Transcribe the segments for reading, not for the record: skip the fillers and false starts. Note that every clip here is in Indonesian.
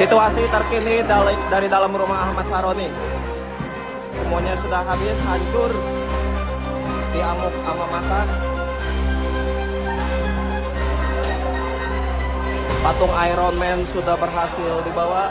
Situasi terkini dari dalam rumah Ahmad Saroni. Semuanya sudah habis, hancur, diamuk sama massa. Patung Iron Man sudah berhasil dibawa.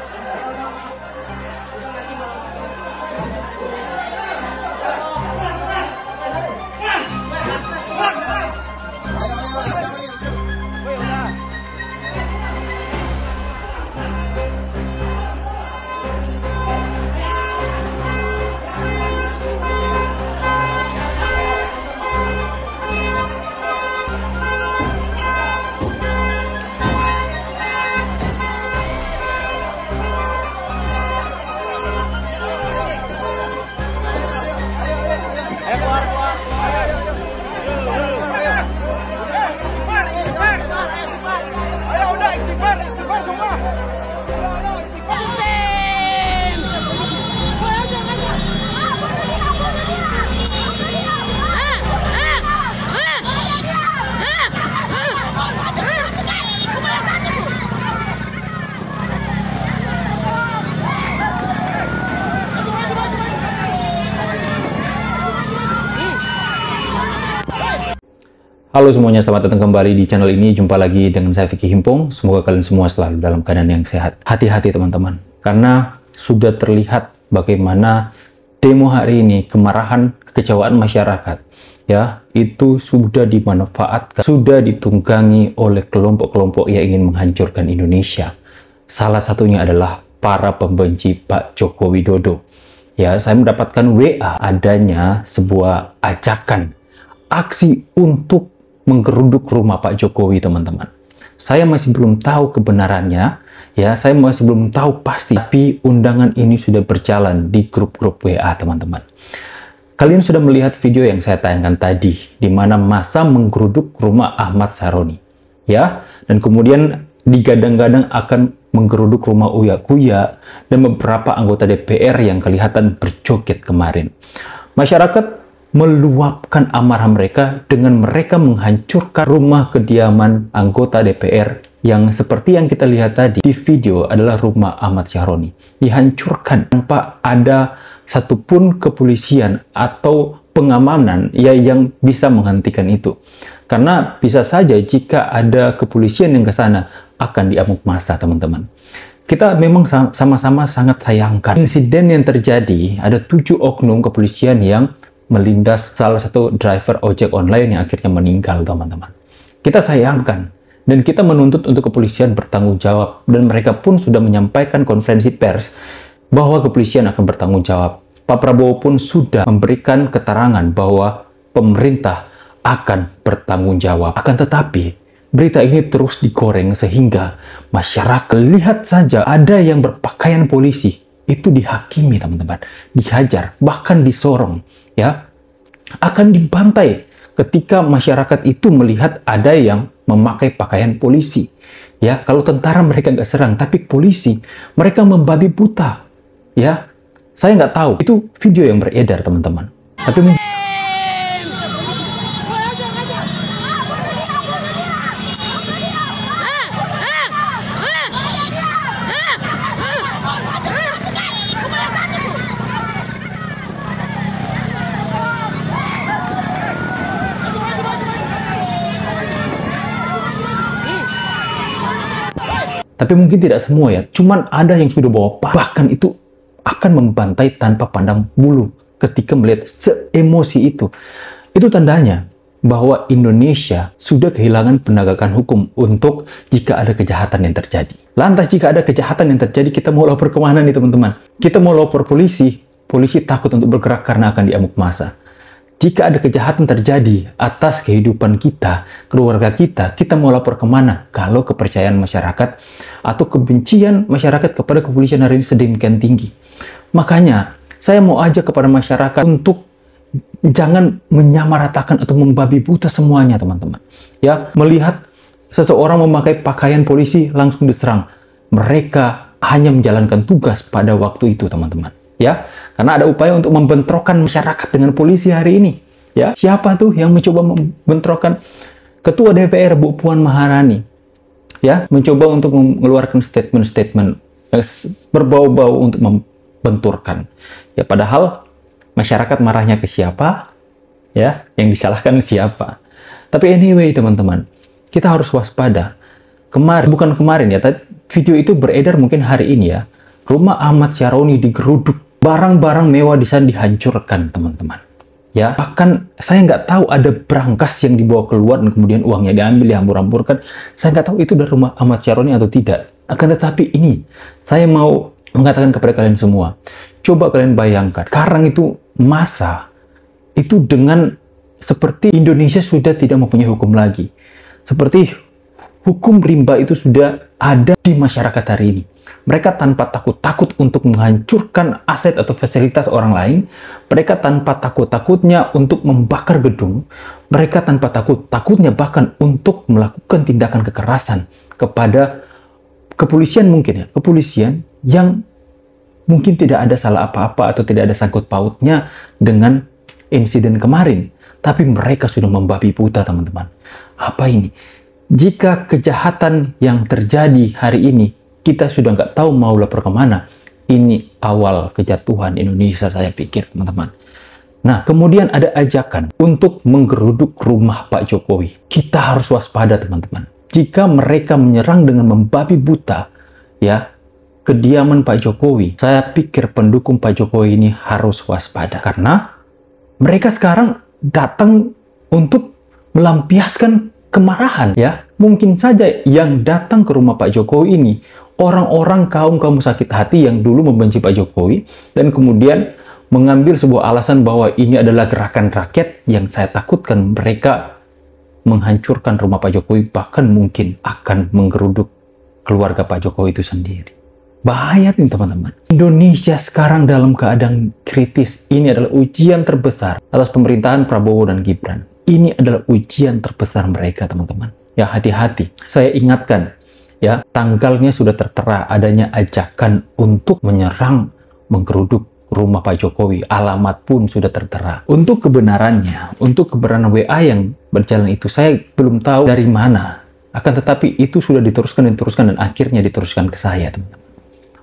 Halo semuanya, selamat datang kembali di channel ini. Jumpa lagi dengan saya Vicky Himpong. Semoga kalian semua selalu dalam keadaan yang sehat. Hati-hati teman-teman, karena sudah terlihat bagaimana demo hari ini, kemarahan, kekecewaan masyarakat, ya, itu sudah dimanfaatkan, sudah ditunggangi oleh kelompok-kelompok yang ingin menghancurkan Indonesia. Salah satunya adalah para pembenci Pak Joko Widodo. Ya, saya mendapatkan WA adanya sebuah ajakan aksi untuk menggeruduk rumah Pak Jokowi, teman-teman. Saya masih belum tahu kebenarannya, ya, saya masih belum tahu pasti, tapi undangan ini sudah berjalan di grup-grup WA, teman-teman. Kalian sudah melihat video yang saya tayangkan tadi, di mana massa menggeruduk rumah Ahmad Saroni, ya, dan kemudian digadang-gadang akan menggeruduk rumah Uya Kuya dan beberapa anggota DPR yang kelihatan berjoget kemarin. Masyarakat meluapkan amarah mereka dengan mereka menghancurkan rumah kediaman anggota DPR yang seperti yang kita lihat tadi di video adalah rumah Ahmad Saroni. Dihancurkan tanpa ada satupun kepolisian atau pengamanan ya yang bisa menghentikan itu. Karena bisa saja jika ada kepolisian yang ke sana akan diamuk massa, teman-teman. Kita memang sama-sama sangat sayangkan insiden yang terjadi. Ada 7 oknum kepolisian yang melindas salah satu driver ojek online yang akhirnya meninggal, teman-teman. Kita sayangkan dan kita menuntut untuk kepolisian bertanggung jawab, dan mereka pun sudah menyampaikan konferensi pers bahwa kepolisian akan bertanggung jawab. Pak Prabowo pun sudah memberikan keterangan bahwa pemerintah akan bertanggung jawab. Akan tetapi berita ini terus digoreng sehingga masyarakat, lihat saja ada yang berpakaian polisi itu dihakimi, teman-teman, dihajar, bahkan disorong, ya, akan dibantai ketika masyarakat itu melihat ada yang memakai pakaian polisi. Ya, kalau tentara mereka nggak serang, tapi polisi mereka membabi buta. Ya, saya nggak tahu, itu video yang beredar, teman-teman. Tapi mungkin tidak semua, ya. Cuman ada yang sudah bawa bahkan itu akan membantai tanpa pandang bulu ketika melihat seemosi itu. Itu tandanya bahwa Indonesia sudah kehilangan penegakan hukum untuk jika ada kejahatan yang terjadi. Lantas jika ada kejahatan yang terjadi, kita mau lapor kemana nih, teman-teman? Kita mau lapor polisi. Polisi takut untuk bergerak karena akan diamuk massa. Jika ada kejahatan terjadi atas kehidupan kita, keluarga kita mau lapor kemana? Kalau kepercayaan masyarakat atau kebencian masyarakat kepada kepolisian hari ini sedemikian tinggi. Makanya, saya mau ajak kepada masyarakat untuk jangan menyamaratakan atau membabi buta semuanya, teman-teman. Ya, melihat seseorang memakai pakaian polisi langsung diserang. Mereka hanya menjalankan tugas pada waktu itu, teman-teman. Ya, karena ada upaya untuk membentrokan masyarakat dengan polisi hari ini. Ya, siapa tuh yang mencoba membentrokan? Ketua DPR Bu Puan Maharani, ya, mencoba untuk mengeluarkan statement-statement yang berbau-bau untuk membenturkan. Ya, padahal masyarakat marahnya ke siapa? Ya, yang disalahkan siapa? Tapi anyway, teman-teman, kita harus waspada. Bukan kemarin ya, video itu beredar mungkin hari ini ya. Rumah Ahmad Syaroni digeruduk, barang-barang mewah di sana dihancurkan, teman-teman. Ya, bahkan saya nggak tahu ada berangkas yang dibawa keluar dan kemudian uangnya diambil, dihambur-hamburkan. Saya nggak tahu itu dari rumah Ahmad Syaroni atau tidak. Akan tetapi ini, saya mau mengatakan kepada kalian semua, coba kalian bayangkan, sekarang itu masa itu dengan seperti Indonesia sudah tidak mempunyai hukum lagi. Seperti hukum rimba itu sudah ada di masyarakat hari ini. Mereka tanpa takut-takut untuk menghancurkan aset atau fasilitas orang lain. Mereka tanpa takut-takutnya untuk membakar gedung. Mereka tanpa takut-takutnya bahkan untuk melakukan tindakan kekerasan kepada kepolisian mungkin ya. Kepolisian yang mungkin tidak ada salah apa-apa atau tidak ada sangkut pautnya dengan insiden kemarin. Tapi mereka sudah membabi buta, teman-teman. Apa ini? Jika kejahatan yang terjadi hari ini, kita sudah nggak tahu mau lapor kemana. Ini awal kejatuhan Indonesia, saya pikir, teman-teman. Nah, kemudian ada ajakan untuk menggeruduk rumah Pak Jokowi. Kita harus waspada, teman-teman. Jika mereka menyerang dengan membabi buta, ya, kediaman Pak Jokowi, saya pikir pendukung Pak Jokowi ini harus waspada. Karena mereka sekarang datang untuk melampiaskan kemarahan, ya. Mungkin saja yang datang ke rumah Pak Jokowi ini orang-orang kaum sakit hati yang dulu membenci Pak Jokowi dan kemudian mengambil sebuah alasan bahwa ini adalah gerakan rakyat yang saya takutkan mereka menghancurkan rumah Pak Jokowi, bahkan mungkin akan menggeruduk keluarga Pak Jokowi itu sendiri. Bahaya nih, teman-teman. Indonesia sekarang dalam keadaan kritis. Ini adalah ujian terbesar atas pemerintahan Prabowo dan Gibran. Ini adalah ujian terbesar mereka, teman-teman. Ya, hati-hati. Saya ingatkan, ya, tanggalnya sudah tertera, adanya ajakan untuk menyerang, menggeruduk rumah Pak Jokowi. Alamat pun sudah tertera. Untuk kebenarannya, untuk kebenaran WA yang berjalan itu, saya belum tahu dari mana. Akan tetapi itu sudah diteruskan dan akhirnya diteruskan ke saya, teman-teman,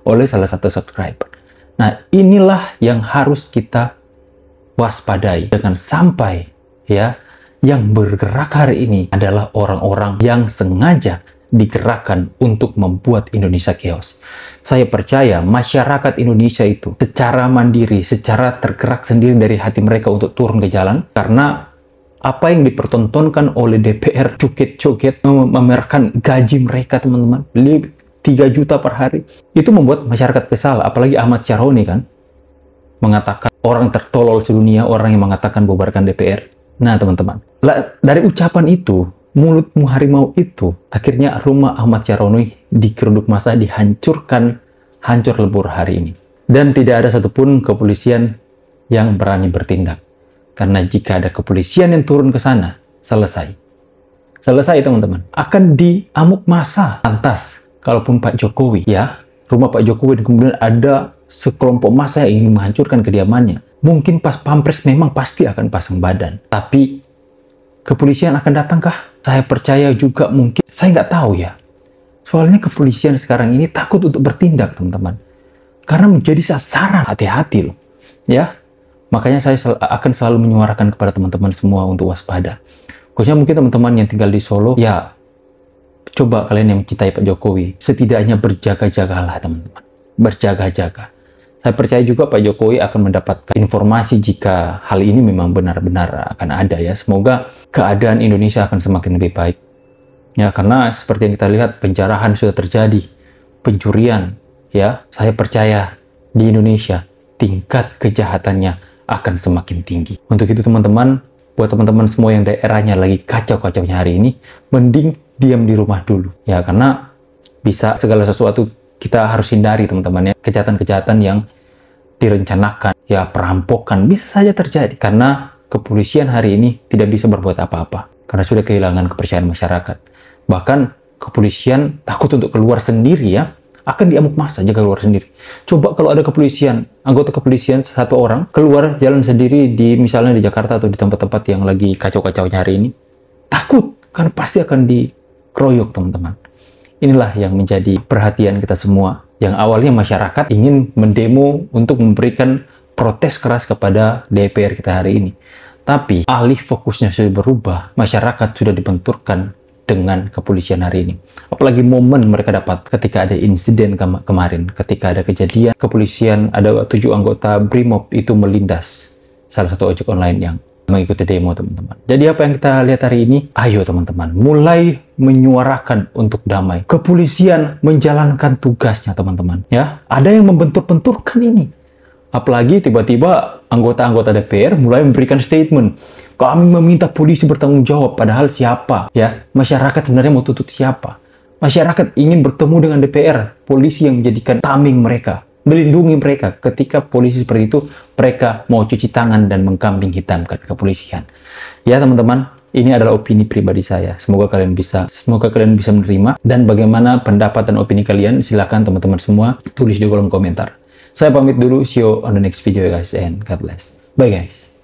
oleh salah satu subscriber. Nah, inilah yang harus kita waspadai. Jangan sampai, ya, yang bergerak hari ini adalah orang-orang yang sengaja digerakkan untuk membuat Indonesia chaos. Saya percaya masyarakat Indonesia itu secara mandiri, secara tergerak sendiri dari hati mereka untuk turun ke jalan, karena apa yang dipertontonkan oleh DPR, joget-joget, memamerkan gaji mereka, teman-teman, 3 juta per hari, itu membuat masyarakat kesal. Apalagi Ahmad Syaroni kan mengatakan orang tertolol sedunia, orang yang mengatakan bubarkan DPR. Nah, teman-teman, dari ucapan itu, mulutmu harimau itu, akhirnya rumah Ahmad Syaroni digeruduk massa, dihancurkan, hancur lebur hari ini. Dan tidak ada satupun kepolisian yang berani bertindak. Karena jika ada kepolisian yang turun ke sana, selesai. Selesai, teman-teman. Akan diamuk massa. Lantas, kalaupun Pak Jokowi, ya, rumah Pak Jokowi, dan kemudian ada sekelompok massa yang ingin menghancurkan kediamannya, mungkin pas pampres memang pasti akan pasang badan. Tapi kepolisian akan datangkah? Saya percaya juga mungkin. Saya nggak tahu ya. Soalnya kepolisian sekarang ini takut untuk bertindak, teman-teman. Karena menjadi sasaran. Hati-hati loh. Ya. Makanya saya akan selalu menyuarakan kepada teman-teman semua untuk waspada. Khususnya mungkin teman-teman yang tinggal di Solo, ya, coba kalian yang mencintai Pak Jokowi, setidaknya berjaga-jagalah, teman-teman. Berjaga-jaga. Saya percaya juga Pak Jokowi akan mendapatkan informasi jika hal ini memang benar-benar akan ada, ya. Semoga keadaan Indonesia akan semakin lebih baik. Ya, karena seperti yang kita lihat, penjarahan sudah terjadi, pencurian, ya. Saya percaya di Indonesia tingkat kejahatannya akan semakin tinggi. Untuk itu, teman-teman, buat teman-teman semua yang daerahnya lagi kacau-kacaunya hari ini, mending diam di rumah dulu, ya, karena bisa segala sesuatu kita harus hindari, teman-teman, ya. Kejahatan-kejahatan yang direncanakan, ya, perampokan bisa saja terjadi karena kepolisian hari ini tidak bisa berbuat apa-apa karena sudah kehilangan kepercayaan masyarakat. Bahkan kepolisian takut untuk keluar sendiri, ya, akan diamuk massa jika keluar sendiri. Coba kalau ada kepolisian, anggota kepolisian satu orang keluar jalan sendiri di misalnya di Jakarta atau di tempat-tempat yang lagi kacau-kacaunya hari ini, takut kan pasti akan dikeroyok, teman-teman. Inilah yang menjadi perhatian kita semua. Yang awalnya masyarakat ingin mendemo untuk memberikan protes keras kepada DPR kita hari ini. Tapi alih fokusnya sudah berubah, masyarakat sudah dibenturkan dengan kepolisian hari ini. Apalagi momen mereka dapat ketika ada insiden kemarin, ketika ada kejadian kepolisian, ada 7 anggota BRIMOB itu melindas salah satu ojek online yang mengikuti demo, teman-teman. Jadi apa yang kita lihat hari ini? Ayo teman-teman, mulai menyuarakan untuk damai. Kepolisian menjalankan tugasnya, teman-teman. Ya, ada yang membentur-benturkan ini. Apalagi tiba-tiba anggota-anggota DPR mulai memberikan statement. Kami meminta polisi bertanggung jawab, padahal siapa? Ya, masyarakat sebenarnya mau tuntut siapa? Masyarakat ingin bertemu dengan DPR, polisi yang menjadikan tameng mereka, melindungi mereka. Ketika polisi seperti itu, mereka mau cuci tangan dan mengkambing hitamkan kepolisian. Ya teman-teman, ini adalah opini pribadi saya. Semoga kalian bisa menerima. Dan bagaimana pendapat dan opini kalian? Silahkan teman-teman semua tulis di kolom komentar. Saya pamit dulu, see you on the next video guys, and God bless. Bye guys.